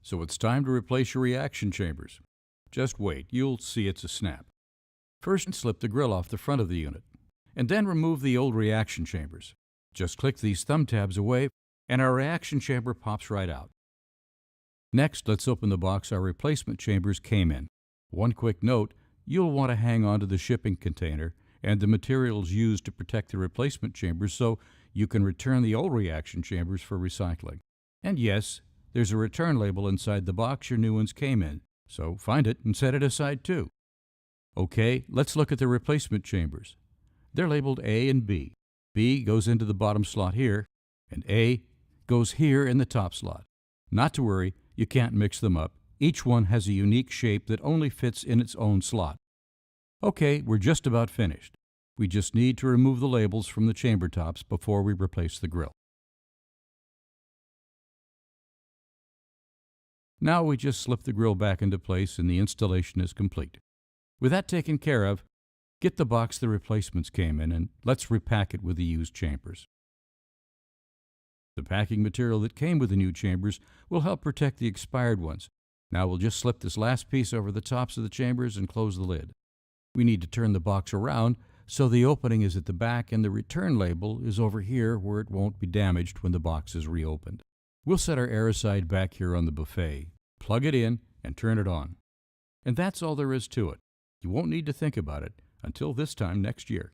So it's time to replace your reaction chambers. Just wait, you'll see it's a snap. First, slip the grill off the front of the unit, and then remove the old reaction chambers. Just click these thumb tabs away, and our reaction chamber pops right out. Next, let's open the box our replacement chambers came in. One quick note, you'll want to hang on to the shipping container and the materials used to protect the replacement chambers so you can return the old reaction chambers for recycling. And yes, there's a return label inside the box your new ones came in, so find it and set it aside too. Okay, let's look at the replacement chambers. They're labeled A and B. B goes into the bottom slot here, and A goes here in the top slot. Not to worry, you can't mix them up. Each one has a unique shape that only fits in its own slot. Okay, we're just about finished. We just need to remove the labels from the chamber tops before we replace the grill. Now we just slip the grill back into place and the installation is complete. With that taken care of, get the box the replacements came in and let's repack it with the used chambers. The packing material that came with the new chambers will help protect the expired ones. Now we'll just slip this last piece over the tops of the chambers and close the lid. We need to turn the box around so the opening is at the back and the return label is over here where it won't be damaged when the box is reopened. We'll set our Airocide back here on the buffet, plug it in, and turn it on. And that's all there is to it. You won't need to think about it until this time next year.